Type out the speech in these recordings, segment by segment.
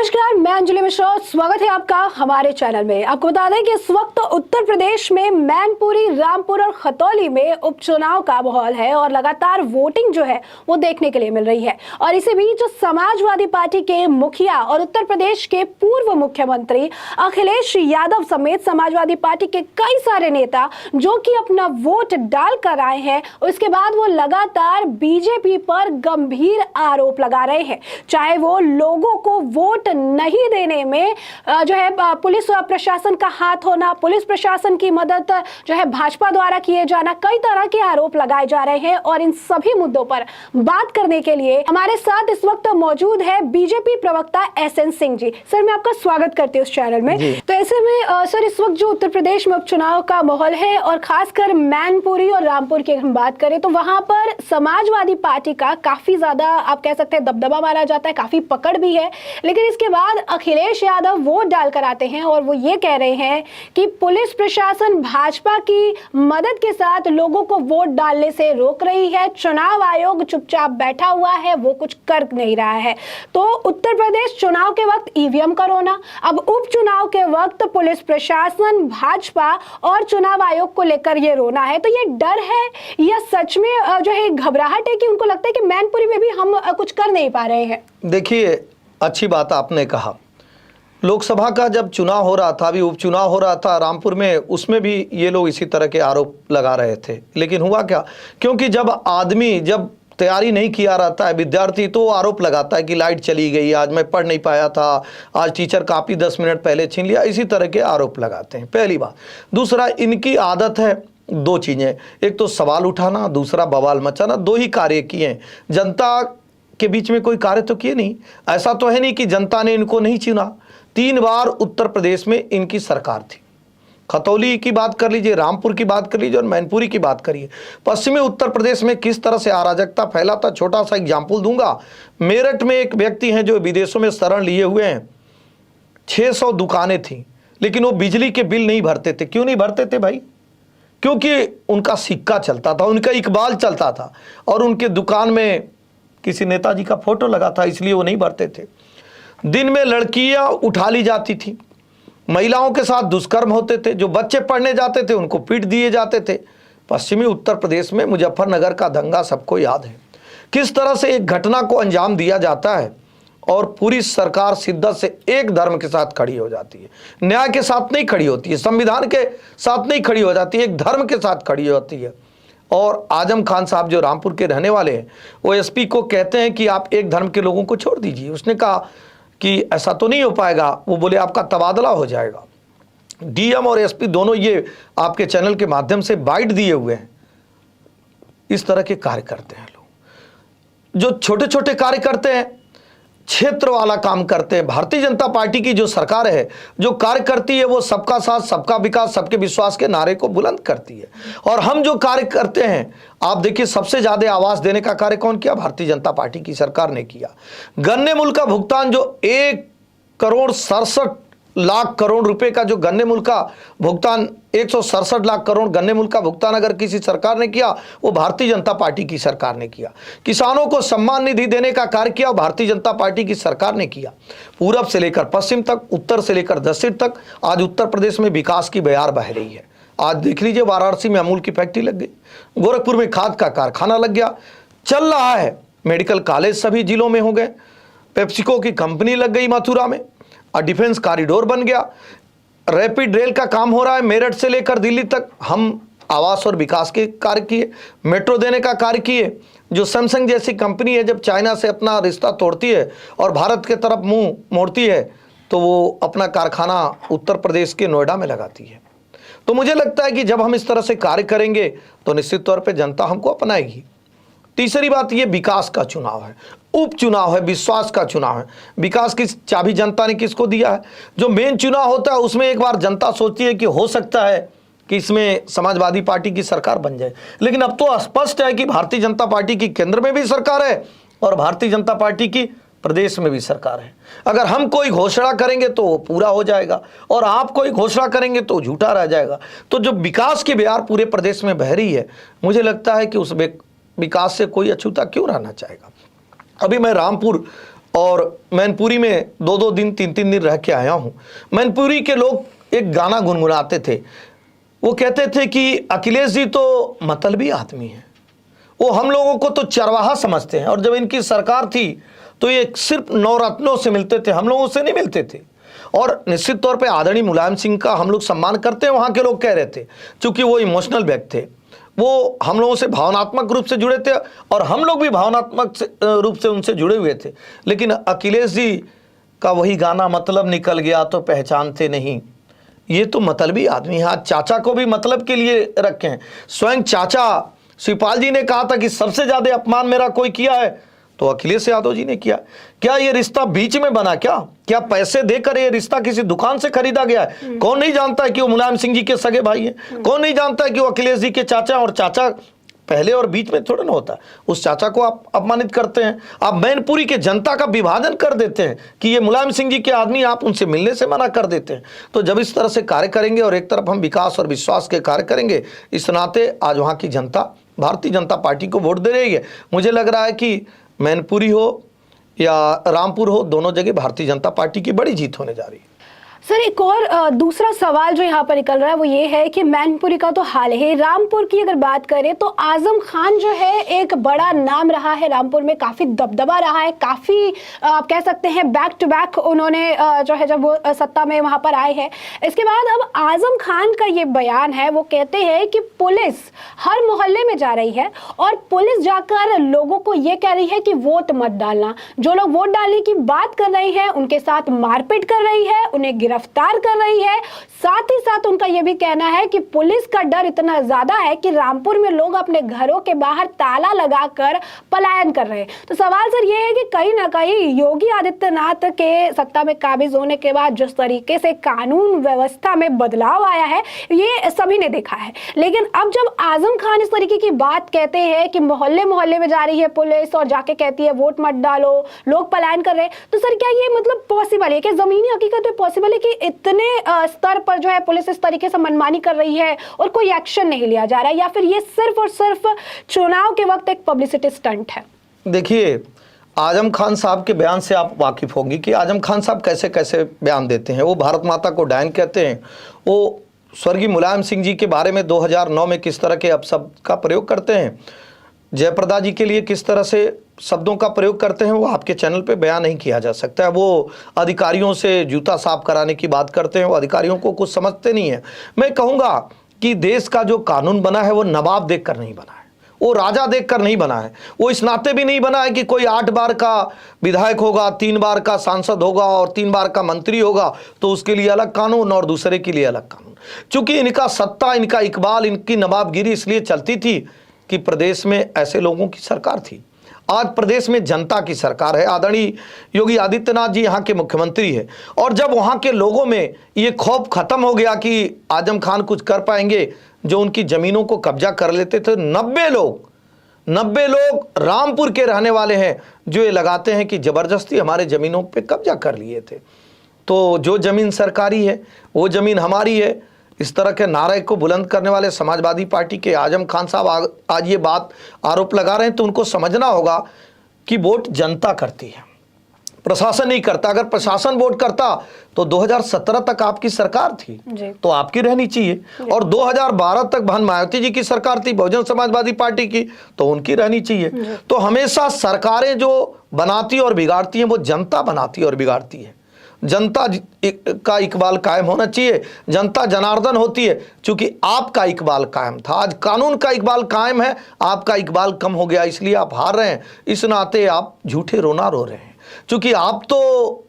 नमस्कार, मैं अंजलि मिश्रा। स्वागत है आपका हमारे चैनल में। आपको बता दें कि इस वक्त उत्तर प्रदेश में मैनपुरी, रामपुर और खतौली में उपचुनाव का माहौल है और लगातार वोटिंग जो है वो देखने के लिए मिल रही है। और इसी बीच समाजवादी पार्टी के मुखिया और उत्तर प्रदेश के पूर्व मुख्यमंत्री अखिलेश यादव समेत समाजवादी पार्टी के कई सारे नेता जो कि अपना वोट डाल कर आए हैं, उसके बाद वो लगातार बीजेपी पर गंभीर आरोप लगा रहे हैं। चाहे वो लोगों को वोट नहीं देने में जो है पुलिस प्रशासन का हाथ होना, पुलिस प्रशासन की मदद जो है भाजपा द्वारा किए जाना, कई तरह के आरोप लगाए जा रहे हैं। और इन सभी मुद्दों पर बात करने के लिए हमारे साथ इस वक्त मौजूद है बीजेपी प्रवक्ता एसएन सिंह जी। सर, मैं आपका स्वागत करती हूँ इस चैनल में। तो ऐसे में सर, इस वक्त जो उत्तर प्रदेश में उपचुनाव का माहौल है और खासकर मैनपुरी और रामपुर की हम बात करें तो वहां पर समाजवादी पार्टी का काफी ज्यादा आप कह सकते हैं दबदबा माना जाता है, काफी पकड़ भी है। लेकिन इसके बाद अखिलेश यादव वोट डालकर आते हैं और वो ये कह रहे हैं कि पुलिस प्रशासन भाजपा की मदद के साथ लोगों को वोट डालने से रोक रही है, चुनाव आयोग चुपचाप बैठा हुआ है, वो कुछ कर नहीं रहा है। तो उत्तर प्रदेश चुनाव के वक्त ईवीएम का रोना, अब उपचुनाव के वक्त पुलिस प्रशासन, भाजपा और चुनाव आयोग को लेकर ये रोना है। तो ये डर है या सच में जो है घबराहट है कि उनको लगता है कि मैनपुरी में भी हम कुछ कर नहीं पा रहे हैं? देखिए, अच्छी बात आपने कहा। लोकसभा का जब चुनाव हो रहा था, अभी उपचुनाव हो रहा था रामपुर में, उसमें भी ये लोग इसी तरह के आरोप लगा रहे थे। लेकिन हुआ क्या, क्योंकि जब आदमी जब तैयारी नहीं किया रहता है, विद्यार्थी, तो आरोप लगाता है कि लाइट चली गई, आज मैं पढ़ नहीं पाया था, आज टीचर कापी 10 मिनट पहले छीन लिया, इसी तरह के आरोप लगाते हैं। पहली बात। दूसरा, इनकी आदत है दो चीज़ें, एक तो सवाल उठाना, दूसरा बवाल मचाना। दो ही कार्य किए हैं, जनता के बीच में कोई कार्य तो किए नहीं। ऐसा तो है नहीं कि जनता ने इनको नहीं चुना। 3 बार उत्तर प्रदेश में इनकी सरकार थी। खतौली की बात कर लीजिए, रामपुर की बात कर लीजिए और मैनपुरी की बात करिए। पश्चिमी उत्तर प्रदेश में किस तरह से अराजकता फैला था, छोटा सा एग्जाम्पल दूंगा। मेरठ में एक व्यक्ति हैं जो विदेशों में शरण लिए हुए हैं। 600 दुकानें थीं, लेकिन वो बिजली के बिल नहीं भरते थे। क्यों नहीं भरते थे भाई? क्योंकि उनका सिक्का चलता था, उनका इकबाल चलता था और उनके दुकान में किसी नेताजी का फोटो लगा था, इसलिए वो नहीं भरते थे। दिन में लड़कियां उठा ली जाती थी, महिलाओं के साथ दुष्कर्म होते थे, जो बच्चे पढ़ने जाते थे उनको पीट दिए जाते थे। पश्चिमी उत्तर प्रदेश में मुजफ्फरनगर का दंगा सबको याद है, किस तरह से एक घटना को अंजाम दिया जाता है और पूरी सरकार शिद्दत से एक धर्म के साथ खड़ी हो जाती है, न्याय के साथ नहीं खड़ी होती है, संविधान के साथ नहीं खड़ी हो जाती है, एक धर्म के साथ खड़ी होती है। और आजम खान साहब जो रामपुर के रहने वाले हैं, वो एसपी को कहते हैं कि आप एक धर्म के लोगों को छोड़ दीजिए। उसने कहा कि ऐसा तो नहीं हो पाएगा। वो बोले आपका तबादला हो जाएगा। डीएम और एसपी दोनों ये आपके चैनल के माध्यम से बाइट दिए हुए हैं। इस तरह के कार्य करते हैं लोग, जो छोटे छोटे कार्य करते हैं, क्षेत्र वाला काम करते हैं। भारतीय जनता पार्टी की जो सरकार है, जो कार्य करती है, वो सबका साथ, सबका विकास, सबके विश्वास के नारे को बुलंद करती है। और हम जो कार्य करते हैं, आप देखिए, सबसे ज्यादा आवास देने का कार्य कौन किया? भारतीय जनता पार्टी की सरकार ने किया। गन्ने मूल्य का भुगतान जो 1,67,00,000 करोड़ रुपए का जो गन्ने मूल्य का भुगतान, 167 लाख करोड़ गन्ने मूल्य का भुगतान अगर किसी सरकार ने किया, वो भारतीय जनता पार्टी की सरकार ने किया। किसानों को सम्मान निधि देने का कार्य किया, भारतीय जनता पार्टी की सरकार ने किया। पूरब से लेकर पश्चिम तक, उत्तर से लेकर दक्षिण तक, आज उत्तर प्रदेश में विकास की बयार बह रही है। आज देख लीजिए, वाराणसी में अमूल की फैक्ट्री लग गई, गोरखपुर में खाद का कारखाना लग गया, चल रहा है। मेडिकल कॉलेज सभी जिलों में हो गए, पेप्सिको की कंपनी लग गई मथुरा में, और डिफेंस कॉरिडोर बन गया, रैपिड रेल का काम हो रहा है मेरठ से लेकर दिल्ली तक। हम आवास और विकास के कार्य किए, मेट्रो देने का कार्य किए। जो सैमसंग जैसी कंपनी है, जब चाइना से अपना रिश्ता तोड़ती है और भारत के तरफ मुंह मोड़ती है, तो वो अपना कारखाना उत्तर प्रदेश के नोएडा में लगाती है। तो मुझे लगता है कि जब हम इस तरह से कार्य करेंगे तो निश्चित तौर पर जनता हमको अपनाएगी। तीसरी बात, ये विकास का चुनाव है, उपचुनाव है, विश्वास का चुनाव है। विकास की चाबी जनता ने किसको दिया है? जो मेन चुनाव होता है उसमें एक बार जनता सोचती है कि हो सकता है कि इसमें समाजवादी पार्टी की सरकार बन जाए। लेकिन अब तो स्पष्ट है कि भारतीय जनता पार्टी की केंद्र में भी सरकार है और भारतीय जनता पार्टी की प्रदेश में भी सरकार है। अगर हम कोई घोषणा करेंगे तो वो पूरा हो जाएगा और आप कोई घोषणा करेंगे तो झूठा रह जाएगा। तो जो विकास की बयार पूरे प्रदेश में बह रही है, मुझे लगता है कि उस विकास से कोई अछूता क्यों रहना चाहेगा। अभी मैं रामपुर और मैनपुरी में 2-2 दिन 3-3 दिन रह के आया हूँ। मैनपुरी के लोग एक गाना गुनगुनाते थे, वो कहते थे कि अखिलेश जी तो मतलबी आदमी है, वो हम लोगों को तो चरवाहा समझते हैं, और जब इनकी सरकार थी तो ये सिर्फ नवरत्नों से मिलते थे, हम लोगों से नहीं मिलते थे। और निश्चित तौर पे आदरणीय मुलायम सिंह का हम लोग सम्मान करते हैं, वहाँ के लोग कह रहे थे, क्योंकि वो इमोशनल व्यक्ति थे, वो हम लोगों से भावनात्मक रूप से जुड़े थे और हम लोग भी भावनात्मक रूप से उनसे जुड़े हुए थे। लेकिन अखिलेश जी का वही गाना, मतलब निकल गया तो पहचानते नहीं, ये तो मतलबी आदमी है। आज चाचा को भी मतलब के लिए रखे हैं। स्वयं चाचा शिवपाल जी ने कहा था कि सबसे ज्यादा अपमान मेरा कोई किया है तो अखिलेश यादव जी ने किया। क्या ये रिश्ता बीच में बना? क्या पैसे देकर ये रिश्ता किसी दुकान से खरीदा गया है? कौन नहीं जानता है कि वो मुलायम सिंह जी के सगे भाई हैं? कौन नहीं जानता है कि वो अखिलेश जी के चाचा, और चाचा पहले और बीच में थोड़ा ना होता। उस चाचा को आप अपमानित करते हैं, आप मैनपुरी के जनता का विभाजन कर देते हैं कि ये मुलायम सिंह जी के आदमी, आप उनसे मिलने से मना कर देते हैं। तो जब इस तरह से कार्य करेंगे और एक तरफ हम विकास और विश्वास के कार्य करेंगे, इस नाते आज वहाँ की जनता भारतीय जनता पार्टी को वोट दे रही है। मुझे लग रहा है कि मैनपुरी हो या रामपुर हो, दोनों जगह भारतीय जनता पार्टी की बड़ी जीत होने जा रही है। सर, एक और दूसरा सवाल जो यहाँ पर निकल रहा है वो ये है कि मैनपुरी का तो हाल है, रामपुर की अगर बात करें तो आजम खान जो है एक बड़ा नाम रहा है, रामपुर में काफ़ी दबदबा रहा है, काफ़ी आप कह सकते हैं बैक टू बैक उन्होंने जो है जब वो सत्ता में वहाँ पर आए हैं। इसके बाद अब आजम खान का ये बयान है, वो कहते हैं कि पुलिस हर मोहल्ले में जा रही है और पुलिस जाकर लोगों को ये कह रही है कि वोट मत डालना, जो लोग वोट डालने की बात कर रहे हैं उनके साथ मारपीट कर रही है, उन्हें गिरफ्तार कर रही है। साथ ही साथ उनका यह भी कहना है कि पुलिस का डर इतना ज्यादा है कि रामपुर में लोग अपने घरों के बाहर ताला लगाकर पलायन कर रहे हैं। तो सवाल सर ये है कि कहीं ना कहीं योगी आदित्यनाथ के सत्ता में काबिज होने के बाद जिस तरीके से कानून व्यवस्था में बदलाव आया है ये सभी ने देखा है, लेकिन अब जब आजम खान इस तरीके की बात कहते हैं कि मोहल्ले मोहल्ले में जा रही है पुलिस और जाके कहती है वोट मत डालो, लोग पलायन कर रहे हैं, तो सर क्या ये मतलब पॉसिबल है कि जमीनी हकीकत में पॉसिबल है कि इतने स्तर पर जो है पुलिस इस तरीके से मनमानी कर रही है और कोई एक्शन नहीं लिया जा रहा है, या फिर ये सिर्फ और सिर्फ चुनाव के वक्त एक पब्लिसिटी स्टंट है? देखिए, आजम खान साहब के बयान से आप वाकिफ होंगी कि आजम खान साहब कैसे कैसे बयान देते हैं। वो भारत माता को डायन कहते हैं, वो स्वर्गीय मुलायम सिंह जी के बारे में 2009 में किस तरह के अपशब्द का प्रयोग करते हैं, जयप्रदा जी के लिए किस तरह से शब्दों का प्रयोग करते हैं, वो आपके चैनल पे बयान नहीं किया जा सकता है। वो अधिकारियों से जूता साफ कराने की बात करते हैं, वो अधिकारियों को कुछ समझते नहीं है। मैं कहूँगा कि देश का जो कानून बना है वो नवाब देखकर नहीं बना है, वो राजा देखकर नहीं बना है, वो इस नाते भी नहीं बना है कि कोई 8 बार का विधायक होगा, 3 बार का सांसद होगा और 3 बार का मंत्री होगा तो उसके लिए अलग कानून और दूसरे के लिए अलग कानून। चूंकि इनका सत्ता, इनका इकबाल, इनकी नवाबगिरी इसलिए चलती थी कि प्रदेश में ऐसे लोगों की सरकार थी। आज प्रदेश में जनता की सरकार है, आदरणीय योगी आदित्यनाथ जी यहाँ के मुख्यमंत्री है, और जब वहाँ के लोगों में ये खौफ खत्म हो गया कि आजम खान कुछ कर पाएंगे, जो उनकी ज़मीनों को कब्जा कर लेते थे, 90 लोग रामपुर के रहने वाले हैं जो ये लगाते हैं कि ज़बरदस्ती हमारे ज़मीनों पे कब्जा कर लिए थे, तो जो ज़मीन सरकारी है वो ज़मीन हमारी है। इस तरह के नारे को बुलंद करने वाले समाजवादी पार्टी के आजम खान साहब आज ये बात आरोप लगा रहे हैं, तो उनको समझना होगा कि वोट जनता करती है, प्रशासन नहीं करता। अगर प्रशासन वोट करता तो 2017 तक आपकी सरकार थी तो आपकी रहनी चाहिए, और 2012 तक बहन मायावती जी की सरकार थी बहुजन समाजवादी पार्टी की, तो उनकी रहनी चाहिए। तो हमेशा सरकारें जो बनाती और बिगाड़ती हैं वो जनता बनाती और बिगाड़ती है। जनता का इकबाल कायम होना चाहिए, जनता जनार्दन होती है। चूंकि आपका इकबाल कायम था, आज कानून का इकबाल कायम है, आपका इकबाल कम हो गया, इसलिए आप हार रहे हैं। इस नाते आप झूठे रोना रो रहे हैं, चूंकि आप तो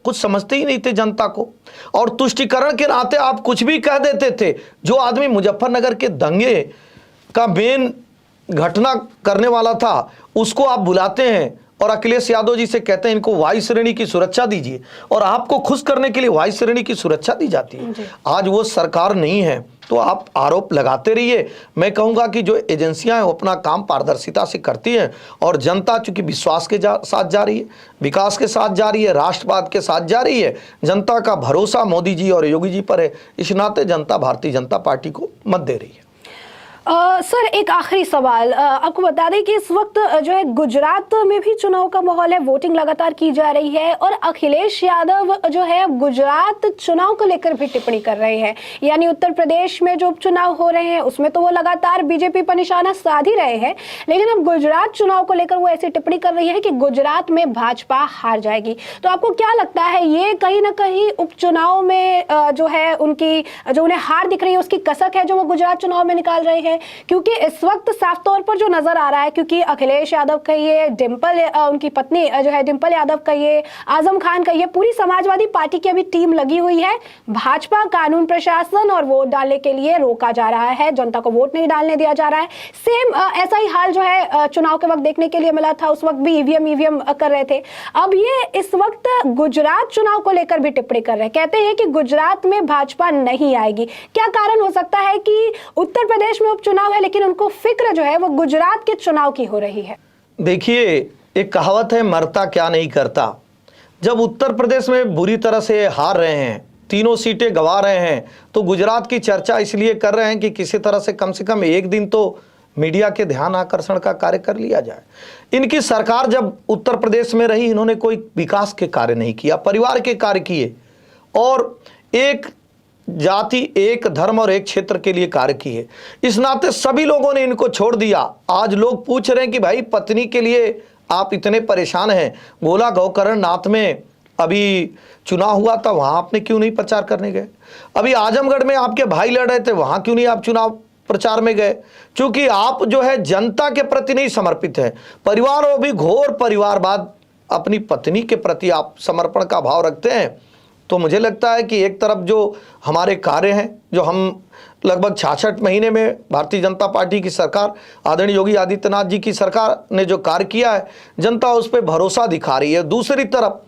कुछ समझते ही नहीं थे जनता को, और तुष्टिकरण के नाते आप कुछ भी कह देते थे। जो आदमी मुजफ्फरनगर के दंगे का मेन घटना करने वाला था उसको आप बुलाते हैं और अखिलेश यादव जी से कहते हैं इनको वायु श्रेणी की सुरक्षा दीजिए, और आपको खुश करने के लिए वायु श्रेणी की सुरक्षा दी जाती है। आज वो सरकार नहीं है तो आप आरोप लगाते रहिए। मैं कहूँगा कि जो एजेंसियां हैं वो अपना काम पारदर्शिता से करती हैं, और जनता चूंकि विश्वास के साथ जा रही है, विकास के साथ जा रही है, राष्ट्रवाद के साथ जा रही है, जनता का भरोसा मोदी जी और योगी जी पर है, इस नाते जनता भारतीय जनता पार्टी को मत दे रही है। सर एक आखिरी सवाल, आपको बता दें कि इस वक्त जो है गुजरात में भी चुनाव का माहौल है, वोटिंग लगातार की जा रही है और अखिलेश यादव जो है गुजरात चुनाव को लेकर भी टिप्पणी कर रहे हैं। यानी उत्तर प्रदेश में जो उपचुनाव हो रहे हैं उसमें तो वो लगातार बीजेपी पर निशाना साध ही रहे हैं, लेकिन अब गुजरात चुनाव को लेकर वो ऐसी टिप्पणी कर रही है कि गुजरात में भाजपा हार जाएगी। तो आपको क्या लगता है, ये कहीं ना कहीं उपचुनाव में जो है उनकी जो उन्हें हार दिख रही है उसकी कसक है जो वो गुजरात चुनाव में निकाल रहे हैं? क्योंकि इस वक्त साफ तौर पर जो नजर आ रहा है, क्योंकि अखिलेश यादव कहिए, डिंपल उनकी पत्नी जो है डिंपल यादव कहिए, आजम खान कहिए, पूरी समाजवादी पार्टी की अभी टीम लगी हुई है। भाजपा कानून प्रशासन और वोट डालने के लिए रोका जा रहा है, जनता को वोट नहीं डालने दिया जा रहा है। सेम ऐसा ही हाल जो है चुनाव के वक्त देखने के लिए मिला था, उस वक्त भी ईवीएम कर रहे थे। अब ये इस वक्त गुजरात चुनाव को लेकर भी टिप्पणी कर रहे हैं, कहते हैं कि गुजरात में भाजपा नहीं आएगी। क्या कारण हो सकता है कि उत्तर प्रदेश में उपचुनाव है लेकिन उनको फिक्र जो है वो गुजरात के चुनाव की हो रही है? देखिए, एक कहावत है, मरता क्या नहीं करता। जब उत्तर प्रदेश में बुरी तरह से हार रहे हैं, तीनों सीटें गंवा रहे हैं, तो गुजरात की चर्चा इसलिए कर रहे हैं कि किसी तरह से कम एक दिन तो मीडिया के ध्यान आकर्षण का कार्य कर लिया जाए। इनकी सरकार जब उत्तर प्रदेश में रही, इन्होंने कोई विकास के कार्य नहीं किया, परिवार के कार्य किए और एक जाति, एक धर्म और एक क्षेत्र के लिए कार्य किए। इस नाते सभी लोगों ने इनको छोड़ दिया। आज लोग पूछ रहे हैं कि भाई पत्नी के लिए आप इतने परेशान हैं, गोला गौकरण नाथ में अभी चुनाव हुआ था, वहां आपने क्यों नहीं प्रचार करने गए? अभी आजमगढ़ में आपके भाई लड़ रहे थे, वहां क्यों नहीं आप चुनाव प्रचार में गए? क्योंकि आप जो है जनता के प्रति नहीं समर्पित है। परिवार और भी घोर परिवारवाद, अपनी पत्नी के प्रति आप समर्पण का भाव रखते हैं। तो मुझे लगता है कि एक तरफ जो हमारे कार्य हैं, जो हम लगभग 66 महीने में भारतीय जनता पार्टी की सरकार, आदरणीय योगी आदित्यनाथ जी की सरकार ने जो कार्य किया है, जनता उस पर भरोसा दिखा रही है। दूसरी तरफ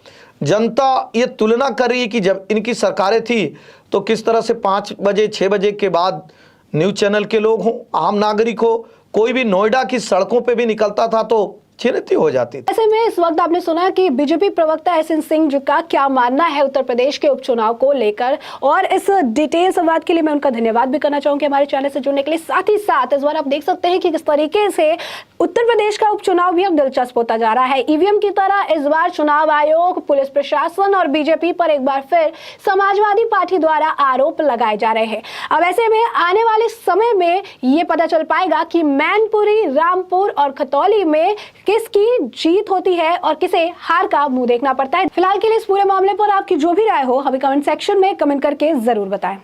जनता ये तुलना कर रही है कि जब इनकी सरकारें थी तो किस तरह से 5 बजे 6 बजे के बाद न्यूज़ चैनल के लोग हों, आम नागरिक हो, कोई भी नोएडा की सड़कों पे भी निकलता था तो चिंतित हो जाती थी। ऐसे में इस वक्त आपने सुना कि बीजेपी प्रवक्ता एसएन सिंह जी का क्या मानना है उत्तर प्रदेश के उपचुनाव को लेकर, और इस डिटेल संवाद के लिए मैं उनका धन्यवाद भी करना चाहूंगी हमारे चैनल से जुड़ने के लिए। साथ ही साथ इस बार आप देख सकते हैं कि किस तरीके से उत्तर प्रदेश का उपचुनाव भी अब दिलचस्प होता जा रहा है। ईवीएम की तरह इस बार चुनाव आयोग, पुलिस प्रशासन और बीजेपी पर एक बार फिर समाजवादी पार्टी द्वारा आरोप लगाए जा रहे हैं। अब ऐसे में आने वाले समय में ये पता चल पाएगा कि मैनपुरी, रामपुर और खतौली में किसकी जीत होती है और किसे हार का मुंह देखना पड़ता है। फिलहाल के लिए इस पूरे मामले पर आपकी जो भी राय हो हमें कमेंट सेक्शन में कमेंट करके जरूर बताएं।